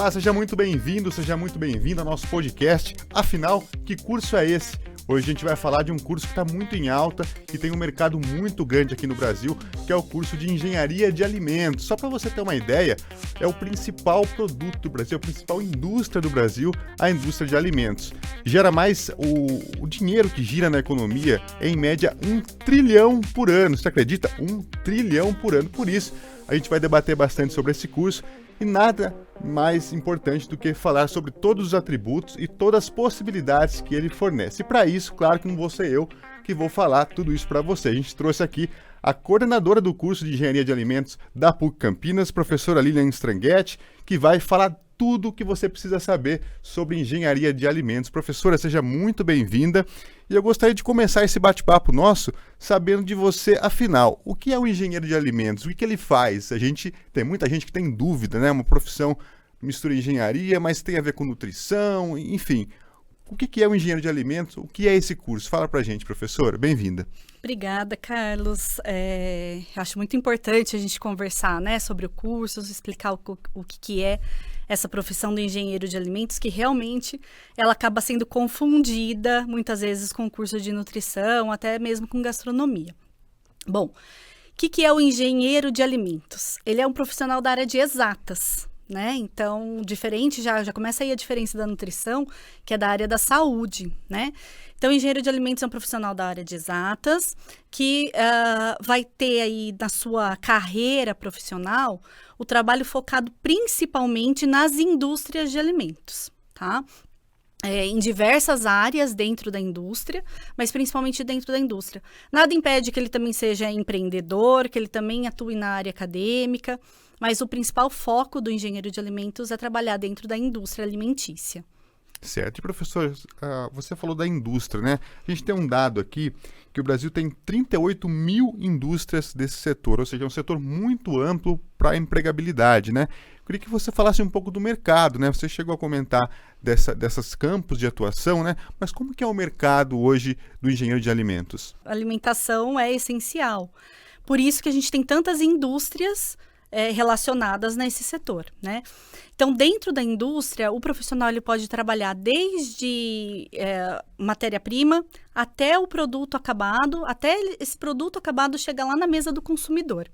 Olá, seja muito bem-vindo, seja muito bem-vinda ao nosso podcast. Afinal, que curso é esse? Hoje a gente vai falar de um curso que está muito em alta e tem um mercado muito grande aqui no Brasil, que é o curso de Engenharia de Alimentos. Só para você ter uma ideia, é o principal produto do Brasil, a principal indústria do Brasil, a indústria de alimentos. Gera mais o dinheiro que gira na economia, é em média 1 trilhão por ano. Você acredita? 1 trilhão por ano. Por isso, a gente vai debater bastante sobre esse curso. E nada mais importante do que falar sobre todos os atributos e todas as possibilidades que ele fornece. E para isso, claro que não vou ser eu que vou falar tudo isso para você. A gente trouxe aqui a coordenadora do curso de Engenharia de Alimentos da PUC Campinas, professora Lilian Stranghetti, que vai falar tudo o que você precisa saber sobre engenharia de alimentos. Professora, seja muito bem-vinda. E eu gostaria de começar esse bate-papo nosso sabendo de você, afinal, o que é o engenheiro de alimentos? O que ele faz? Tem muita gente que tem dúvida, né? Uma profissão mistura engenharia, mas tem a ver com nutrição, enfim. O que é o engenheiro de alimentos? O que é esse curso? Fala pra gente, professora. Bem-vinda. Obrigada, Carlos. Acho muito importante a gente conversar, né, sobre o curso, explicar o que é essa profissão do engenheiro de alimentos, que realmente ela acaba sendo confundida muitas vezes com o curso de nutrição, até mesmo com gastronomia. Bom, o que é o engenheiro de alimentos? Ele é um profissional da área de exatas, né? Então, diferente, já começa aí a diferença da nutrição, que é da área da saúde, né? Então, o engenheiro de alimentos é um profissional da área de exatas, que vai ter aí na sua carreira profissional o trabalho focado principalmente nas indústrias de alimentos, tá? Em diversas áreas dentro da indústria, mas principalmente dentro da indústria. Nada impede que ele também seja empreendedor, que ele também atue na área acadêmica, mas o principal foco do engenheiro de alimentos é trabalhar dentro da indústria alimentícia. Certo. E, professor, você falou da indústria, né? A gente tem um dado aqui que o Brasil tem 38 mil indústrias desse setor, ou seja, é um setor muito amplo para a empregabilidade, né? Eu queria que você falasse um pouco do mercado, né? Você chegou a comentar dessas campos de atuação, né? Mas como que é o mercado hoje do engenheiro de alimentos? A alimentação é essencial. Por isso que a gente tem tantas indústrias relacionadas nesse setor, né? Então, dentro da indústria, o profissional ele pode trabalhar desde matéria-prima até o produto acabado, até esse produto acabado chegar lá na mesa do consumidor.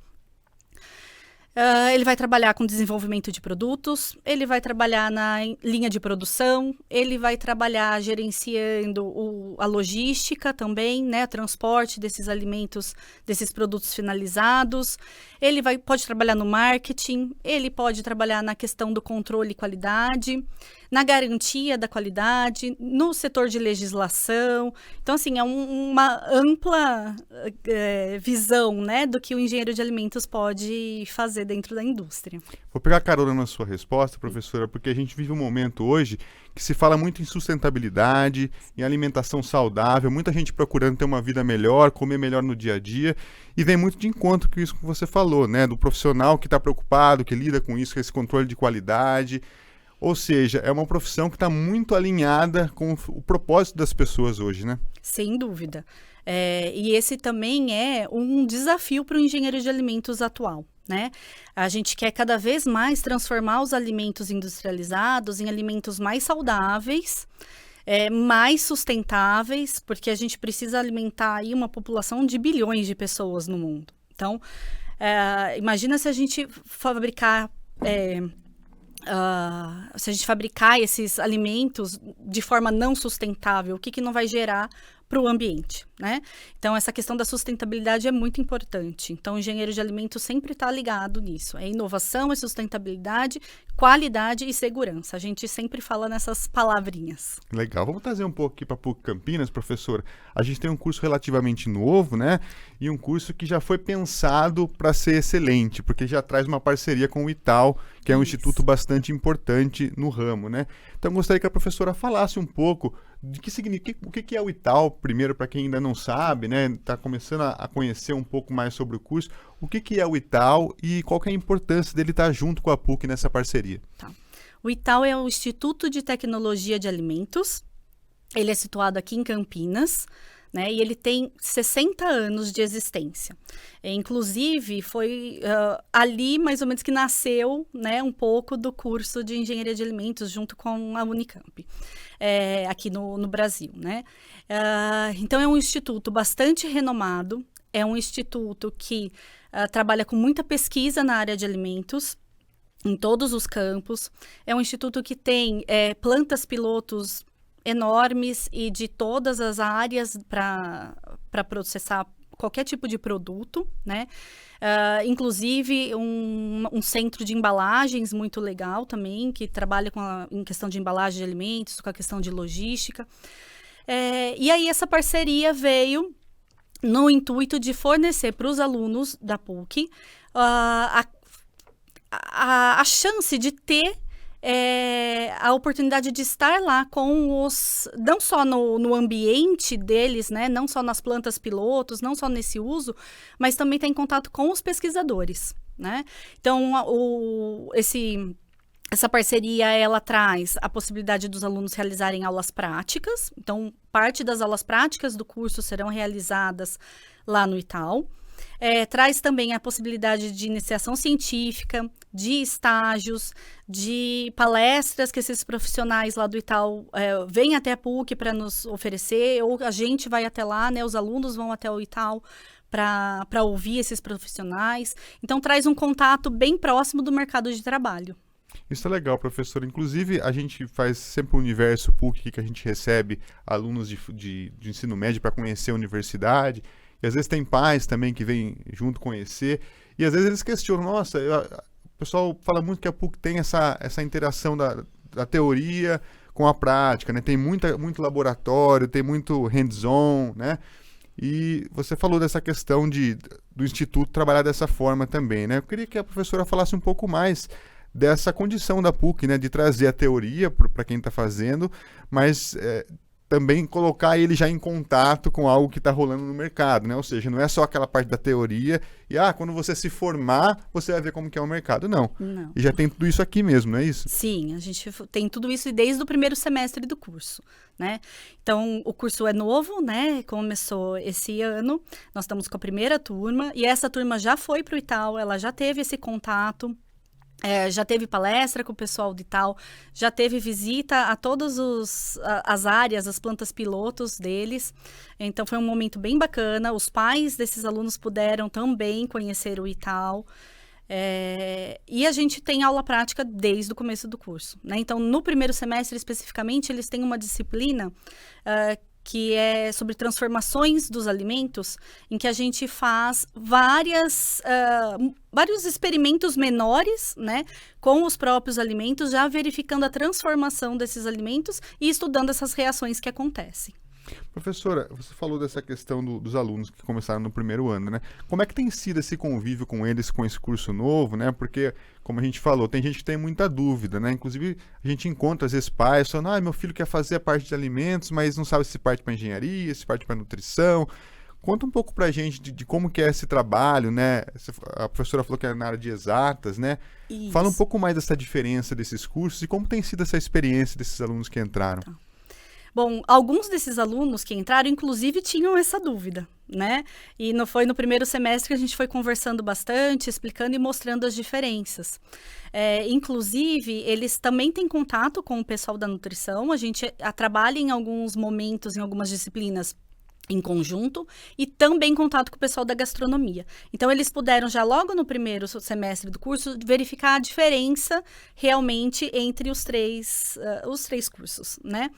Ele vai trabalhar com desenvolvimento de produtos, ele vai trabalhar na linha de produção, ele vai trabalhar gerenciando a logística também, né, transporte desses alimentos, desses produtos finalizados. Ele pode trabalhar no marketing, ele pode trabalhar na questão do controle e qualidade, na garantia da qualidade, no setor de legislação. Então, assim, é uma ampla visão, né, do que o engenheiro de alimentos pode fazer dentro da indústria. Vou pegar carona na sua resposta, professora, porque a gente vive um momento hoje que se fala muito em sustentabilidade, em alimentação saudável, muita gente procurando ter uma vida melhor, comer melhor no dia a dia, e vem muito de encontro com isso que você falou, né, do profissional que está preocupado, que lida com isso, com esse controle de qualidade. Ou seja, é uma profissão que está muito alinhada com o propósito das pessoas hoje, né? Sem dúvida. E esse também é um desafio para o engenheiro de alimentos atual, né? A gente quer cada vez mais transformar os alimentos industrializados em alimentos mais saudáveis, mais sustentáveis, porque a gente precisa alimentar aí uma população de bilhões de pessoas no mundo. Então, imagina se a gente fabricar esses alimentos de forma não sustentável, o que não vai gerar para o ambiente, né? Então, essa questão da sustentabilidade é muito importante. Então, o engenheiro de alimentos sempre está ligado nisso. É inovação, é sustentabilidade, qualidade e segurança. A gente sempre fala nessas palavrinhas. Legal. Vamos trazer um pouco aqui para a PUC Campinas, professora. A gente tem um curso relativamente novo, né? E um curso que já foi pensado para ser excelente, porque já traz uma parceria com o Itaú, que é um instituto bastante importante no ramo, né? Então, gostaria que a professora falasse um pouco de o que é o Itaú, primeiro, para quem ainda não sabe, né? Está começando a conhecer um pouco mais sobre o curso. O que é o Itaú e qual que é a importância dele estar junto com a PUC nessa parceria? Tá. O Itaú é o Instituto de Tecnologia de Alimentos. Ele é situado aqui em Campinas, né? E ele tem 60 anos de existência. Inclusive, foi ali mais ou menos que nasceu, né, um pouco do curso de Engenharia de Alimentos junto com a Unicamp, aqui no Brasil, né? Então, é um instituto bastante renomado, é um instituto que trabalha com muita pesquisa na área de alimentos, em todos os campos. É um instituto que tem plantas pilotos enormes e de todas as áreas para processar qualquer tipo de produto, né? Inclusive um centro de embalagens muito legal também, que trabalha em questão de embalagem de alimentos, com a questão de logística. E aí essa parceria veio no intuito de fornecer para os alunos da PUC a chance de ter a oportunidade de estar lá com não só no ambiente deles, né, não só nas plantas pilotos, não só nesse uso, mas também estar em contato com os pesquisadores, né? Então, essa parceria, ela traz a possibilidade dos alunos realizarem aulas práticas. Então, parte das aulas práticas do curso serão realizadas lá no ITAL. Traz também a possibilidade de iniciação científica, de estágios, de palestras que esses profissionais lá do ITAL vêm até a PUC para nos oferecer, ou a gente vai até lá, né? Os alunos vão até o ITAL para ouvir esses profissionais. Então, traz um contato bem próximo do mercado de trabalho. Isso é legal, professor. Inclusive, a gente faz sempre o Universo PUC, que a gente recebe alunos de ensino médio para conhecer a universidade. E às vezes tem pais também que vêm junto conhecer. E às vezes eles questionam, nossa, o pessoal fala muito que a PUC tem essa interação da teoria com a prática, né? Tem muito laboratório, tem muito hands-on, né? E você falou dessa questão do Instituto trabalhar dessa forma também, né? Eu queria que a professora falasse um pouco mais dessa condição da PUC, né? De trazer a teoria para quem está fazendo, mas também colocar ele já em contato com algo que está rolando no mercado, né? Ou seja, não é só aquela parte da teoria e quando você se formar, você vai ver como que é o mercado. Não. E já tem tudo isso aqui mesmo, não é isso? Sim, a gente tem tudo isso desde o primeiro semestre do curso, né? Então, o curso é novo, né? Começou esse ano, nós estamos com a primeira turma e essa turma já foi para o ITAL, ela já teve esse contato. Já teve palestra com o pessoal de tal, já teve visita a todas as áreas, as plantas pilotos deles. Então, foi um momento bem bacana. Os pais desses alunos puderam também conhecer o ITAL. E a gente tem aula prática desde o começo do curso, né? Então, no primeiro semestre, especificamente, eles têm uma disciplina que é sobre transformações dos alimentos, em que a gente faz vários experimentos menores, né, com os próprios alimentos, já verificando a transformação desses alimentos e estudando essas reações que acontecem. Professora, você falou dessa questão dos alunos que começaram no primeiro ano, né? Como é que tem sido esse convívio com eles, com esse curso novo, né? Porque, como a gente falou, tem gente que tem muita dúvida, né? Inclusive, a gente encontra, às vezes, pais falando, meu filho quer fazer a parte de alimentos, mas não sabe se parte para engenharia, se parte para nutrição. Conta um pouco pra gente de como que é esse trabalho, né? A professora falou que é na área de exatas, né? Isso. Fala um pouco mais dessa diferença desses cursos e como tem sido essa experiência desses alunos que entraram. Tá. Bom, alguns desses alunos que entraram, inclusive, tinham essa dúvida, né? E foi no primeiro semestre que a gente foi conversando bastante, explicando e mostrando as diferenças. Inclusive, eles também têm contato com o pessoal da nutrição, a gente trabalha em alguns momentos, em algumas disciplinas, em conjunto, e também contato com o pessoal da gastronomia. Então, eles puderam já logo no primeiro semestre do curso verificar a diferença realmente entre os três cursos, né?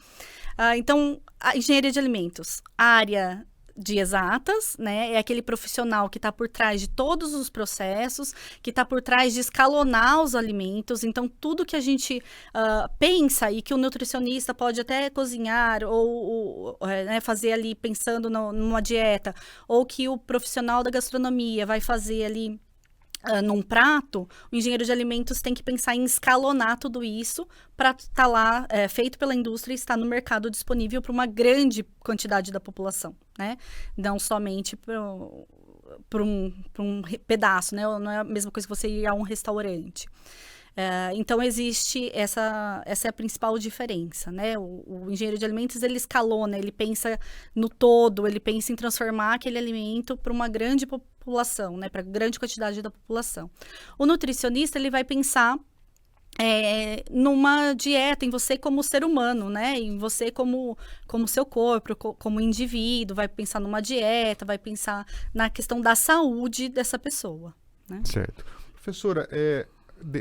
Então, a engenharia de alimentos, a área de exatas, né? É aquele profissional que está por trás de todos os processos, que está por trás de escalonar os alimentos. Então, tudo que a gente pensa e que o nutricionista pode até cozinhar ou fazer ali pensando numa dieta, ou que o profissional da gastronomia vai fazer ali num prato, o engenheiro de alimentos tem que pensar em escalonar tudo isso para estar lá, feito pela indústria e estar no mercado disponível para uma grande quantidade da população, né? Não somente para um pedaço, né? Não é a mesma coisa que você ir a um restaurante. Então, existe essa é a principal diferença, né? O engenheiro de alimentos, ele escalona, ele pensa no todo, ele pensa em transformar aquele alimento para uma grande população, né? Para grande quantidade da população. O nutricionista, ele vai pensar numa dieta, em você como ser humano, né? Em você como seu corpo, como indivíduo, vai pensar numa dieta, vai pensar na questão da saúde dessa pessoa, né? Certo. Professora,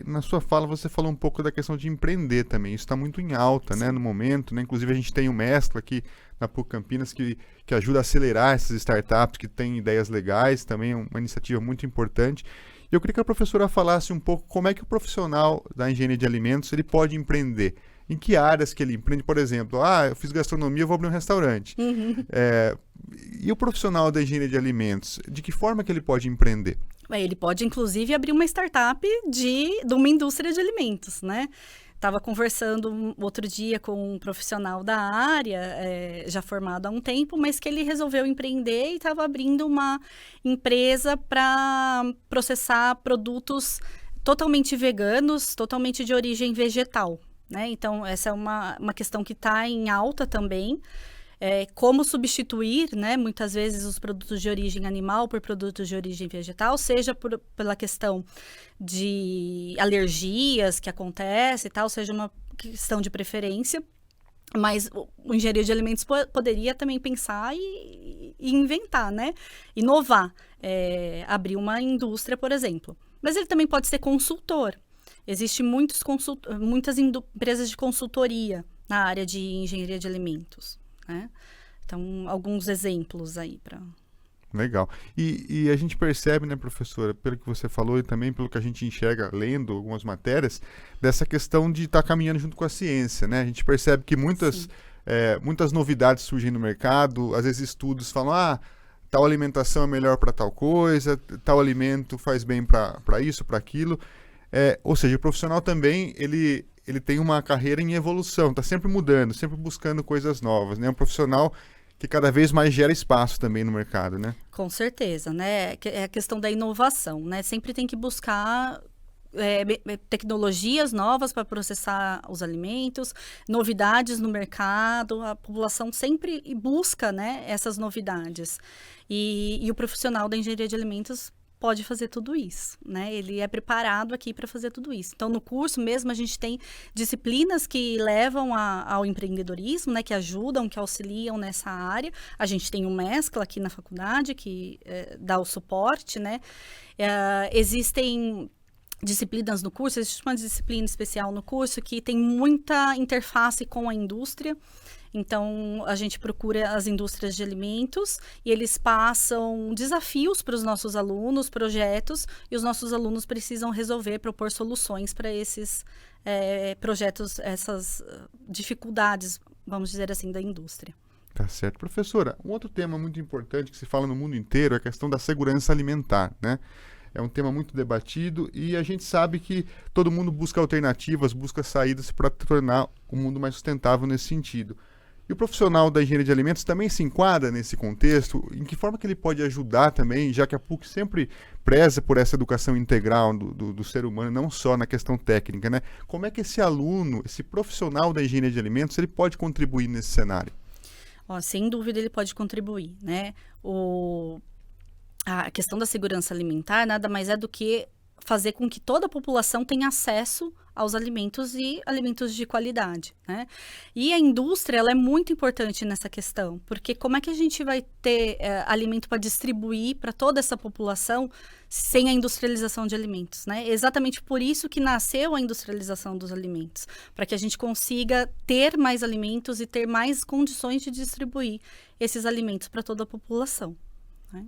na sua fala você falou um pouco da questão de empreender também. Isso está muito em alta, né, no momento, né? Inclusive a gente tem o Mescla aqui na PUC Campinas que ajuda a acelerar essas startups que têm ideias legais, também é uma iniciativa muito importante. E eu queria que a professora falasse um pouco como é que o profissional da engenharia de alimentos ele pode empreender. Em que áreas que ele empreende? Por exemplo, eu fiz gastronomia, eu vou abrir um restaurante. E o profissional da engenharia de alimentos, de que forma que ele pode empreender? Ele pode, inclusive, abrir uma startup de uma indústria de alimentos, né? Estava conversando outro dia com um profissional da área, já formado há um tempo, mas que ele resolveu empreender e estava abrindo uma empresa para processar produtos totalmente veganos, totalmente de origem vegetal, né? Então, essa é uma questão que está em alta também. Como substituir, né, muitas vezes os produtos de origem animal por produtos de origem vegetal, seja pela questão de alergias que acontece e tal, seja uma questão de preferência, mas o engenheiro de alimentos poderia também pensar e inventar, né, inovar, abrir uma indústria, por exemplo. Mas ele também pode ser consultor. Existem muitas empresas de consultoria na área de engenharia de alimentos. Então, alguns exemplos aí para... Legal. E a gente percebe, né, professora, pelo que você falou e também pelo que a gente enxerga lendo algumas matérias, dessa questão de estar caminhando junto com a ciência, né? A gente percebe que muitas novidades surgem no mercado, às vezes estudos falam, tal alimentação é melhor para tal coisa, tal alimento faz bem para isso, para aquilo. Ou seja, o profissional também, ele tem uma carreira em evolução, está sempre mudando, sempre buscando coisas novas, né? Um profissional que cada vez mais gera espaço também no mercado, né? Com certeza, né? É a questão da inovação, né? Sempre tem que buscar tecnologias novas para processar os alimentos, novidades no mercado, a população sempre busca, né, essas novidades. E o profissional da engenharia de alimentos pode fazer tudo isso, né? Ele é preparado aqui para fazer tudo isso. Então, no curso mesmo, a gente tem disciplinas que levam ao empreendedorismo, né? Que ajudam, que auxiliam nessa área. A gente tem o Mescla aqui na faculdade, que dá o suporte, né? Existem disciplinas no curso, existe uma disciplina especial no curso que tem muita interface com a indústria. Então, a gente procura as indústrias de alimentos e eles passam desafios para os nossos alunos, projetos, e os nossos alunos precisam resolver, propor soluções para esses projetos, essas dificuldades, vamos dizer assim, da indústria. Tá certo. Professora, um outro tema muito importante que se fala no mundo inteiro é a questão da segurança alimentar, né? É um tema muito debatido e a gente sabe que todo mundo busca alternativas, busca saídas para tornar o mundo mais sustentável nesse sentido. E o profissional da engenharia de alimentos também se enquadra nesse contexto? Em que forma que ele pode ajudar também, já que a PUC sempre preza por essa educação integral do ser humano, não só na questão técnica, né? Como é que esse aluno, esse profissional da engenharia de alimentos, ele pode contribuir nesse cenário? Sem dúvida ele pode contribuir, né? A questão da segurança alimentar nada mais é do que fazer com que toda a população tenha acesso aos alimentos e alimentos de qualidade, né? E a indústria, ela é muito importante nessa questão, porque como é que a gente vai ter alimento para distribuir para toda essa população sem a industrialização de alimentos, né? Exatamente por isso que nasceu a industrialização dos alimentos, para que a gente consiga ter mais alimentos e ter mais condições de distribuir esses alimentos para toda a população, né?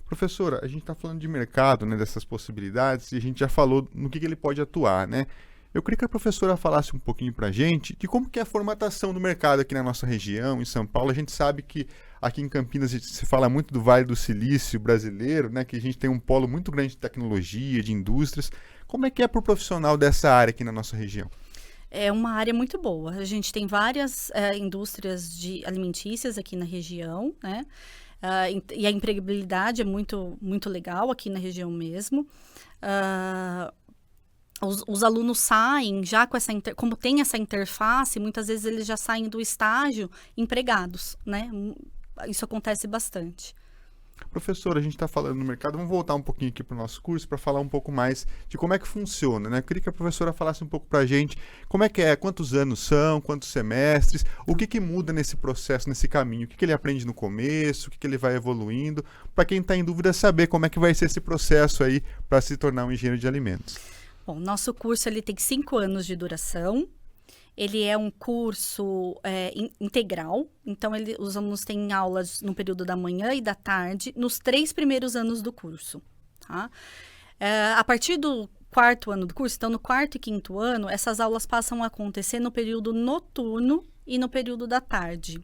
Professora, a gente está falando de mercado, né, dessas possibilidades, e a gente já falou no que ele pode atuar, né? Eu queria que a professora falasse um pouquinho para a gente de como que é a formatação do mercado aqui na nossa região, em São Paulo. A gente sabe que aqui em Campinas se fala muito do Vale do Silício brasileiro, né, que a gente tem um polo muito grande de tecnologia, de indústrias. Como é que é para o profissional dessa área aqui na nossa região? É uma área muito boa. A gente tem várias indústrias alimentícias aqui na região, né? E a empregabilidade é muito, muito legal aqui na região mesmo. os alunos saem já com essa, como tem essa interface, muitas vezes eles já saem do estágio empregados, né? Isso acontece bastante. Professora, a gente está falando no mercado, vamos voltar um pouquinho aqui para o nosso curso para falar um pouco mais de como é que funciona, né? Eu queria que a professora falasse um pouco para a gente como é que é, quantos anos são, quantos semestres, o que muda nesse processo, nesse caminho, o que ele aprende no começo, o que ele vai evoluindo, para quem está em dúvida saber como é que vai ser esse processo aí para se tornar um engenheiro de alimentos. Bom, nosso curso ele tem 5 anos de duração. Ele é um curso integral, então os alunos têm aulas no período da manhã e da tarde, nos 3 primeiros anos do curso. Tá? A partir do 4º ano do curso, então no 4º e 5º ano, essas aulas passam a acontecer no período noturno e no período da tarde.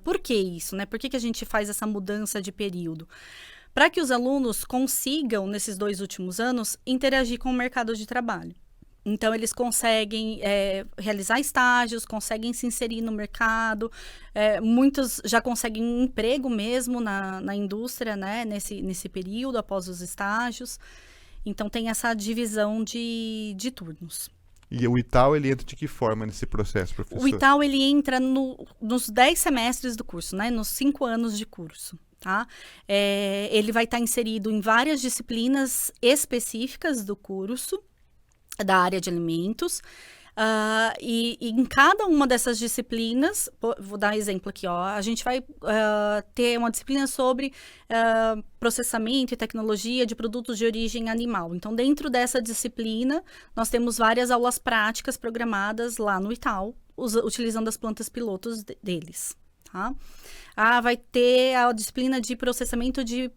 Por que isso? Né? Por que a gente faz essa mudança de período? Para que os alunos consigam, nesses 2 últimos anos, interagir com o mercado de trabalho. Então, eles conseguem realizar estágios, conseguem se inserir no mercado, muitos já conseguem um emprego mesmo na indústria, né, nesse período, após os estágios. Então, tem essa divisão de turnos. E o ITAL, ele entra de que forma nesse processo, professor? O ITAL, ele entra nos 10 semestres do curso, né, nos 5 anos de curso. Tá? Ele vai estar inserido em várias disciplinas específicas do curso, da área de alimentos, e em cada uma dessas disciplinas, vou dar exemplo aqui, ó, a gente vai ter uma disciplina sobre processamento e tecnologia de produtos de origem animal. Então, dentro dessa disciplina, nós temos várias aulas práticas programadas lá no ITAL, utilizando as plantas pilotos deles. Tá? Vai ter a disciplina de processamento de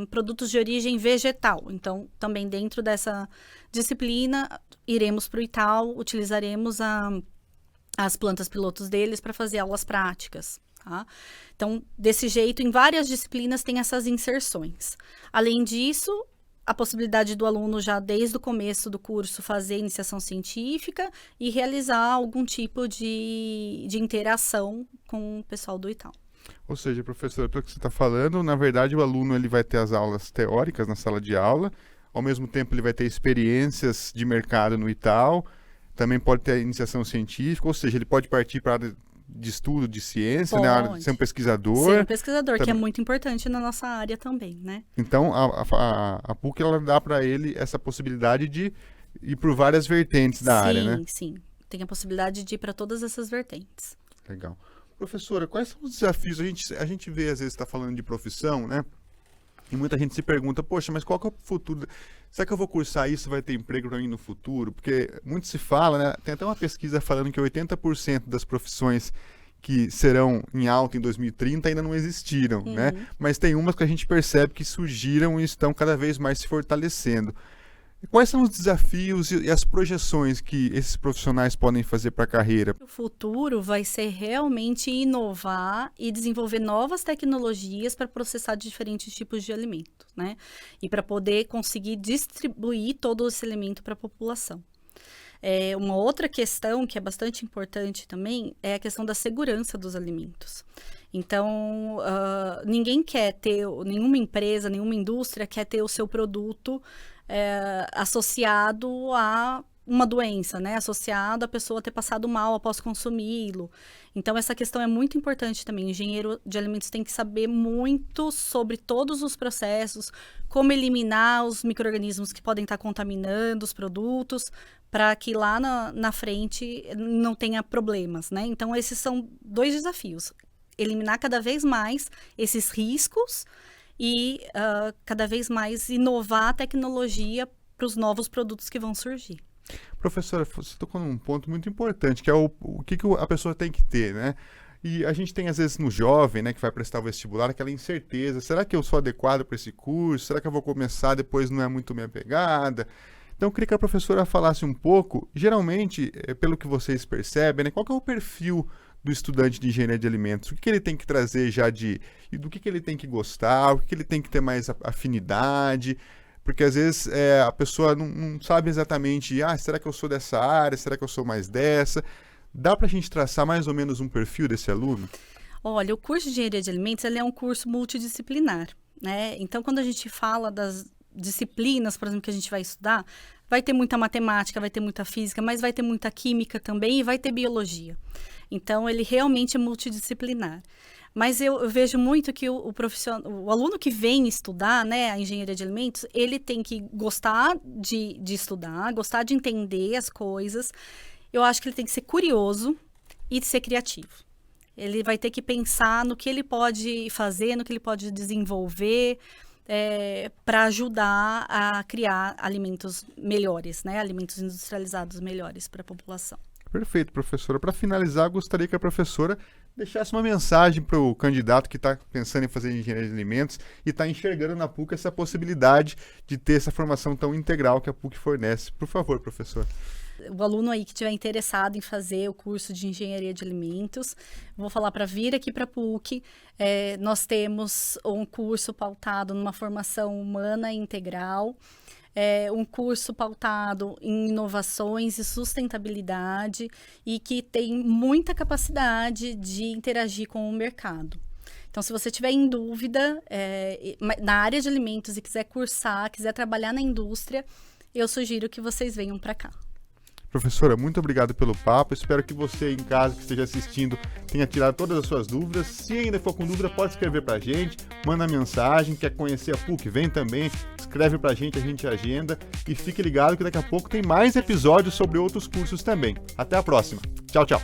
produtos de origem vegetal. Então, também dentro dessa disciplina, iremos para o ITAL, utilizaremos as plantas pilotos deles para fazer aulas práticas. Tá? Então, desse jeito, em várias disciplinas tem essas inserções. Além disso, a possibilidade do aluno já desde o começo do curso fazer iniciação científica e realizar algum tipo de interação com o pessoal do ITAL. Ou seja, professora, pelo que você está falando, na verdade o aluno ele vai ter as aulas teóricas na sala de aula, ao mesmo tempo ele vai ter experiências de mercado no ITAL, também pode ter iniciação científica, ou seja, ele pode partir para a área de estudo, de ciência, né, área de ser um pesquisador. Ser um pesquisador, que é muito importante na nossa área também, né? Então, a PUC, ela dá para ele essa possibilidade de ir por várias vertentes da área, né? Sim. Tem a possibilidade de ir para todas essas vertentes. Legal. Professora, quais são os desafios? A gente vê, às vezes, está falando de profissão, né? E muita gente se pergunta, poxa, mas qual que é o futuro? Será que eu vou cursar isso, vai ter emprego para mim no futuro? Porque muito se fala, né? Tem até uma pesquisa falando que 80% das profissões que serão em alta em 2030 ainda não existiram, né? Mas tem umas que a gente percebe que surgiram e estão cada vez mais se fortalecendo. Quais são os desafios e as projeções que esses profissionais podem fazer para a carreira? O futuro vai ser realmente inovar e desenvolver novas tecnologias para processar diferentes tipos de alimentos, né? E para poder conseguir distribuir todo esse alimento para a população. Uma outra questão que é bastante importante também é a questão da segurança dos alimentos. Então, ninguém quer ter, nenhuma empresa, nenhuma indústria quer ter o seu produto associado a uma doença, né? Associado a pessoa ter passado mal após consumi-lo. Então, essa questão é muito importante também. O engenheiro de alimentos tem que saber muito sobre todos os processos, como eliminar os micro-organismos que podem estar contaminando os produtos, para que lá na frente não tenha problemas, né? Então, esses são 2 desafios. Eliminar cada vez mais esses riscos e cada vez mais inovar a tecnologia para os novos produtos que vão surgir. Professora, você tocou num ponto muito importante, que é o que a pessoa tem que ter, né? E a gente tem, às vezes, no jovem, né, que vai prestar o vestibular, aquela incerteza. Será que eu sou adequado para esse curso? Será que eu vou começar, depois não é muito minha pegada? Então, eu queria que a professora falasse um pouco, geralmente, pelo que vocês percebem, né, qual que é o perfil do estudante de engenharia de alimentos? O que ele tem que trazer já do que ele tem que gostar, o que ele tem que ter mais afinidade? Porque às vezes a pessoa não sabe exatamente, será que eu sou dessa área, será que eu sou mais dessa? Dá para a gente traçar mais ou menos um perfil desse aluno? Olha, o curso de engenharia de alimentos ele é um curso multidisciplinar, né? Então, quando a gente fala disciplinas, por exemplo, que a gente vai estudar, vai ter muita matemática, vai ter muita física, mas vai ter muita química também e vai ter biologia. Então, ele realmente é multidisciplinar. Mas eu vejo muito que o aluno que vem estudar, né, a engenharia de alimentos, ele tem que gostar de estudar, gostar de entender as coisas. Eu acho que ele tem que ser curioso e ser criativo. Ele vai ter que pensar no que ele pode fazer, no que ele pode desenvolver, para ajudar a criar alimentos melhores, né, alimentos industrializados melhores para a população. Perfeito, professora. Para finalizar, gostaria que a professora deixasse uma mensagem para o candidato que está pensando em fazer engenharia de alimentos e está enxergando na PUC essa possibilidade de ter essa formação tão integral que a PUC fornece. Por favor, professora. O aluno aí que estiver interessado em fazer o curso de engenharia de alimentos, vou falar para vir aqui para a PUC. Nós temos um curso pautado numa formação humana e integral. Um curso pautado em inovações e sustentabilidade e que tem muita capacidade de interagir com o mercado. Então, se você tiver em dúvida na área de alimentos e quiser cursar, quiser trabalhar na indústria, eu sugiro que vocês venham para cá. Professora, muito obrigado pelo papo. Espero que você em casa que esteja assistindo tenha tirado todas as suas dúvidas. Se ainda for com dúvida, pode escrever pra gente, manda mensagem, quer conhecer a PUC, vem também, escreve pra gente, a gente agenda. E fique ligado que daqui a pouco tem mais episódios sobre outros cursos também. Até a próxima. Tchau, tchau.